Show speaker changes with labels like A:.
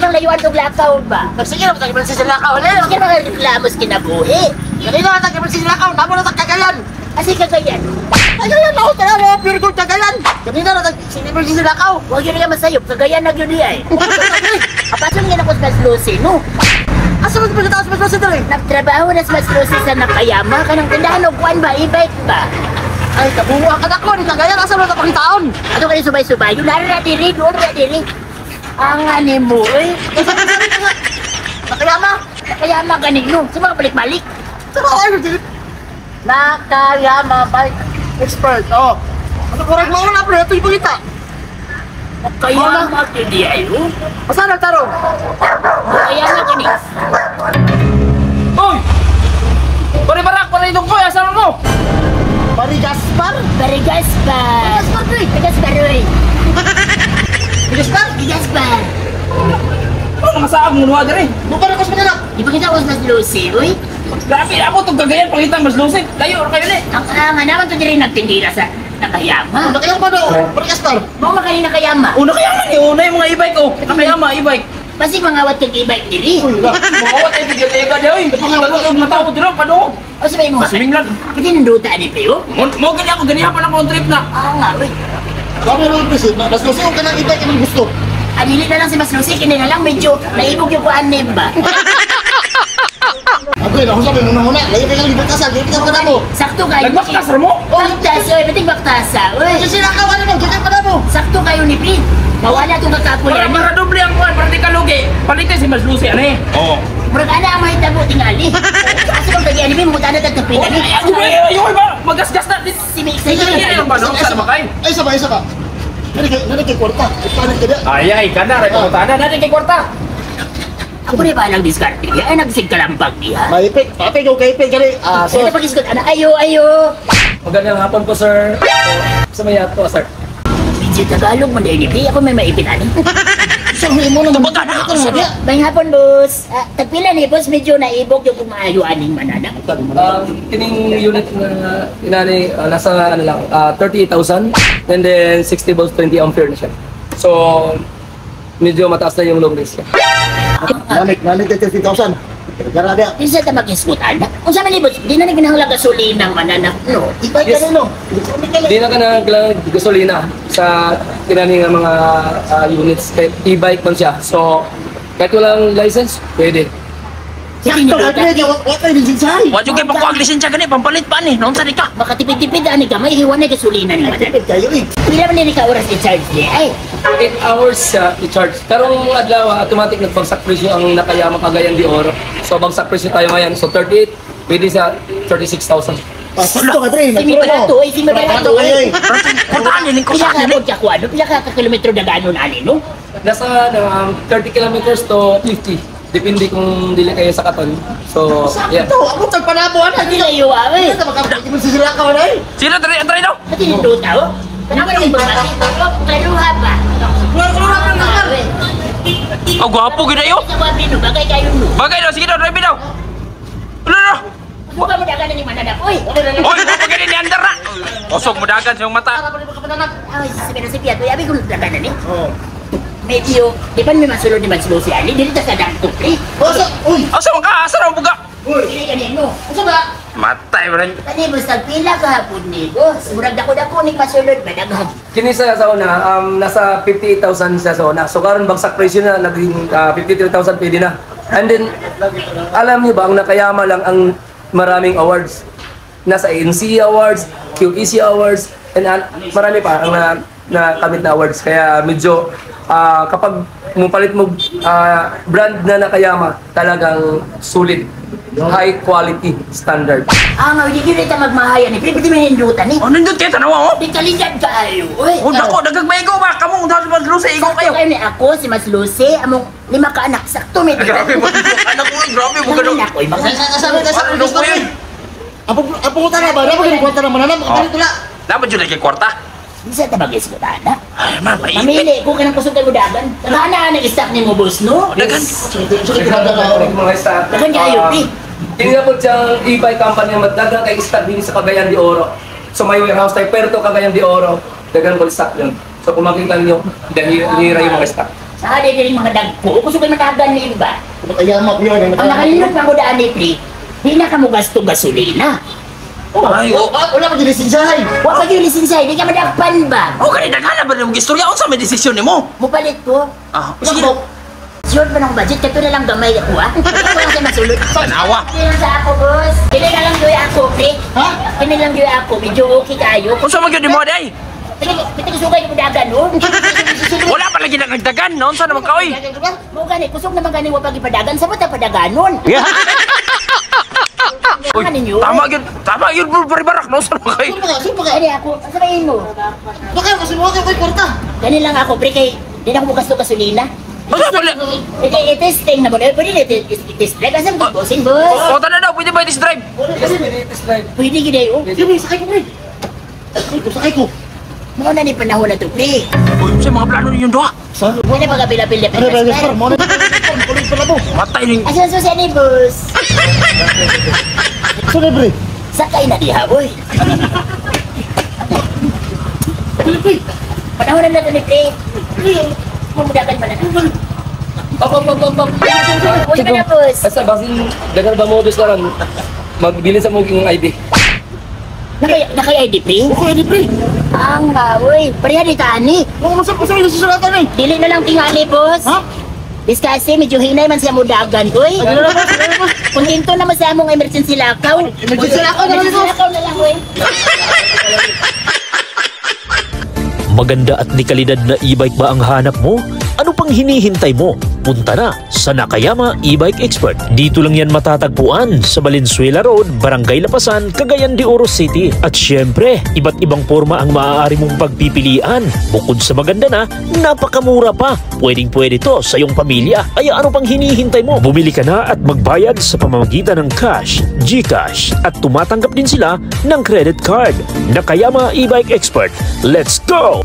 A: Isang layuan itong lakaw ba?
B: Sige na, tagiman si Silakaw.
A: Sige mga reklamos kinabuhi.
B: Kanina, tagiman si Silakaw. Namo na Cagayan.
A: Kasi kagayan.
B: Cagayan ako, talaga. Pure gold Cagayan. Kanina na tagiman si Silakaw.
A: Huwag yun nga masayop. Kagayan na yun niya eh. Apasan nga na ko sa Mas Lucy, no?
B: Asa mo pagkataas mas Lucy dali?
A: Nagtrabaho na sa Mas Lucy sa Nakayama. Kanang tindahan o kuwan ba? E-bike ba?
B: Ay, kabuha ka na ko. Ni Cagayan, asa mo na pangitaon?
A: Ano ka rin subay-subay? Yung laro na diri, doon na diri. Ang ani mo eh.
B: Nakayama.
A: Nakayama ganing no. Sa mga balik-balik.
B: Nakayama bike expert. Oh. Ano korek mo na pre? Ito yung pagkita.
A: Nakayama kini ayo.
B: Asa na tarong?
A: Nakayama ganing.
C: Uy! Pare-barak, pare-idong ko, asan mo?
B: Pari Gaspar?
A: Barigas ba? Barigas ba rin?
B: Gaspar?
A: Barigas ba?
C: Oh, mga saag mo nuha diri.
B: Bukan ako sa kanila.
A: Di ba kita ko sa Mas Lucy, uy?
C: Grabe, ako itong Cagayan, pangitang mas lusig. Layo, kayo na
A: Ang nga naman to diri nagtindira sa Nakayama.
B: Nakayama daw. Pari Gaspar.
A: Mo makali Nakayama.
C: Una kaya man yun, yung mga e-bike ko. Nakayama, e-bike.
A: Basi mangawat kag e-bike diri.
C: Mawawat tayo bigyan ka dyan, pangalawa ko mga tao dito, paano?
A: O sabay mo.
C: Swimming lang.
A: Kasi nanduta ni Pio.
C: Mo gani ako, ganihan pa lang akong trip na.
A: Nga, uy.
B: Kami naman presid. Mas Lucy yung kanang ibig yung gusto.
A: Anili na lang si Mas Lucy, kini na lang medyo naibog yung kuanin ba?
B: Ako yun, ako sabi, muna. Layo ka lang libatasan. Kaya kita ka mo.
A: Sakto kayo.
C: Nagbaktas mo?
A: Baktas, oy, bating baktasa, oy.
B: Kasi Silakaw, ano mo? Kaya ka mo.
A: Sakto kayo ni Pin. Mawala itong kakapon yan.
C: Para doble ang kuhan, para di ka lugi. Palitin si Mas Lucy, ano eh? Oo.
A: Murag ana ang mahitabo tingali. Kasi kung kagi anime mo tanda tagtapin ani.
C: Ayaw ba? Magasgas na.
A: Si Mixay
C: Hindi lang ba? Saan ba kayo?
B: Ay, isa pa. Nari kay kwarta. Paano ka dia?
C: Ay, kana, rin pangutana natin kay kwarta.
A: Ako rin ba lang diskarte niya? Ay nagsig kalampag niya.
B: Maipik. Papig o kaipig ka rin.
A: So, ito pag-iskot, ana, ayo.
C: Magandang hapon po, sir. Sa mayat po, sir.
A: Medyo Tagalog mo dahil hindi ako may maipin ani.
B: Saan mo naman?
C: Tabaga na ako, sir.
A: May hapon, boss. Tagpila ni boss, medyo naibog yung kumaayo aning manana.
C: Kining unit na inani, nasa ano lang, 38,000 and then 60 volts 20 ampere na siya. So, medyo mataas na yung low race niya.
B: Nanik 30,000. Gara dia.
A: Di sa tamag-iskot, ana. Kung saan ni boss, di na naginahangla gasolina ang manana. No,
B: Ibay ka
C: Yes.
B: rin, no?
C: Hindi na ka na kailangan gasolina sa kinani nga mga units. Kahit e-bike man siya. So, kahit walang license, pwede.
A: Sige ni
B: Ito,
A: Dota.
B: what are you saying?
C: Wala kayo pang lisensya gani, pampalit pa ni. Noong sari ka.
A: Makatipid-tipid ani ka, may hiwan na gasolina ni manana.
B: Tipid kayo eh.
A: Pila man ni ka oras i-charge niya, ay.
C: 8 hours siya i-charge. Karong adlaw, automatic nagbagsak presyo ang Nakayama Cagayan de Oro. So, bagsak presyo tayo ngayon. So, 38, pwede sa 36,000.
B: Pasito ka rin.
A: Si mi barato, ay si mi barato.
B: kayo eh.
C: Puntaan din ko
A: Pila ka abot ka kuano, pila ka kilometro dagano na ani, no?
C: Nasa 30 kilometers to 50. Depende kung dili kayo sa Katon. So, yeah.
B: Ito, ako tagpanabuhan.
A: Pag nilayo awe.
B: Ito, makapagin mo si Silakaw na eh.
C: Sino try daw?
A: Pati ni Dota, oh. Ano ka rin ba? Kaluha ba? Awe.
C: Oh, gwapo gid ayo.
A: Sa wabi no, bagay kayo no.
C: Bagay daw, sige daw, drive daw. Ano?
A: Buka mo dagan ni manana. Uy.
C: Oy, gwapo gid ni under na. Osog mo dagan sa iyong mata.
B: Para pa rin makapananap.
A: Ay, si Piato, yabi ko dagan na ni.
B: Oo.
A: Medyo, di ba may masulod ni Mas Lucy Ali? Dili ta sa daktok eh.
B: Uy!
C: Asa man ka? Asa raw buga?
A: Dili ganyan no.
B: Asa ba?
C: Matay man.
A: Tani basta pila ka hapon ni boss. Murag dako-dako ni masulod ba daghan.
C: Kini sa una, nasa 58,000 sa una. So karon bagsak presyo na naging 53,000 pwede na. And then alam niyo ba ang Nakayama lang ang maraming awards. Nasa ANC awards, QEC awards, and marami pa ang na kamit na awards. Kaya medyo kapag mupalit mo brand na Nakayama, talagang sulit. High quality standard.
A: Nga, hindi kita magmahayan ni. Pwede mo hindutan eh.
C: Oh, nindot kayo, tanawa oh!
A: Di kalingad ka ayo. Uy.
C: Oh, dako, dagagmay ko ba? Kamong dapat Mas Lucy, ikaw
A: Sakto
C: kayo.
A: kayo ni ako, si Mas Lucy, among 5 ka anak. Sakto may
C: Grabe mo, anak ko, grabe mo
A: Ang
C: ganun.
A: anak ko, ibang
B: Kasabi ka sa
C: Ano ko yun?
B: Ang punta na ba? Dapat yung kwenta na mananap. Ang ganito na.
C: Dapat yun lagi kwarta.
A: Di sa tabagis ko tana.
C: Ay, man, maipit.
A: Mamili ko ka ng kusog kay dagan. Tagana nag-stack ni mo boss no?
C: Dagan.
B: Sige, kinada ka.
C: Mga staff.
A: Dagan kayo di.
C: Hindi nga po siyang e-bike company na dagang kay stock din sa Cagayan de Oro. So may warehouse tayo, pero to Cagayan de Oro, dagang ko stock yun. So kung makita niyo, hira yung mga stock.
A: Sa akin din mga dagpo, kung saan matagan ni ba?
B: Nakayamak yun.
A: Ang nakalimot na mo daan ni Pri, di na ka mo gasto gasolina.
D: Ay,
B: Wala ka dinisinsahay.
A: Huwag ka yung lisensya, di ka madagpan ba?
D: o kani daghan ba nimo gistorya unsa may desisyon nimo?
A: Mupalit ko.
D: Ah,
A: Sige.
D: sige.
A: Sure pa ng budget, kato na lang gamay ako ha? Ikaw lang sa masulot.
D: Tanawa.
A: Kaya sa ako, boss. Kaya na lang doy ako, Pri.
B: Ha?
A: Kaya lang doy ako, medyo okay kayo.
D: Unsa man gyud nimo day?
A: Pwede ko sugay ko dagan, no?
D: Wala pa lagi nagdagan, no? Unsa naman ka oy?
A: Mo gani, kusog naman gani wag pagipadagan, sa mata padaganon.
D: Uy, tama gyud bro, barak no unsa naman kay?
B: Sino ka?
A: Kaya ako, sabayin mo.
B: Baka kasi mo kayo kwarta.
A: Gani lang ako, Pri, kay di na ako bukas to gasolina.
D: Unsa pala?
A: I-testing na mo. Pwede na i-test drive. Asa mo bossing, boss?
D: O tana daw, pwede ba test drive?
A: Pwede gina yun.
B: Sige, sakay ko, pre. Sakay ko.
A: Mga na ni panahon na to, Pri.
D: Uy, unsa mga plano ninyo duha?
B: Saan?
A: Pwede pag-apil-apil na
B: Ano ba yung sir? Mo na kulit pala mo.
D: Matay ning
A: Asan susi ni boss?
B: Saan pre?
A: Sakay na diha, boy. Panahon na to ni Pri. Mumudakan pa na. Uy ka na, boss.
C: Basta basin dagan ba modus na lang magbili sa mong ID.
A: Nakay-ID, Pri?
B: Okay, di pre.
A: Ang uy. Pareha di tani.
B: Mga masap sa yung susulatan eh.
A: Dili na lang tingali, boss.
B: Ha?
A: Diskase, medyo hinay man siya mudagan, uy.
B: Ano na ba?
A: Kung ginto naman sa among emergency lakaw.
B: Emergency lakaw na lang,
A: Emergency
B: boss.
A: lakaw na lang, uy.
E: Maganda at di kalidad na e-bike ba ang hanap mo? Ano pang hinihintay mo? Punta na sa Nakayama E-Bike Expert. Dito lang yan matatagpuan sa Valenzuela Road, Barangay Lapasan, Cagayan de Oro City. At syempre, iba't ibang forma ang maaari mong pagpipilian. Bukod sa maganda na, napakamura pa. Pwedeng-pwede to sa iyong pamilya. Kaya ano pang hinihintay mo? Bumili ka na at magbayad sa pamamagitan ng cash, GCash at tumatanggap din sila ng credit card. Nakayama E-Bike Expert. Let's go!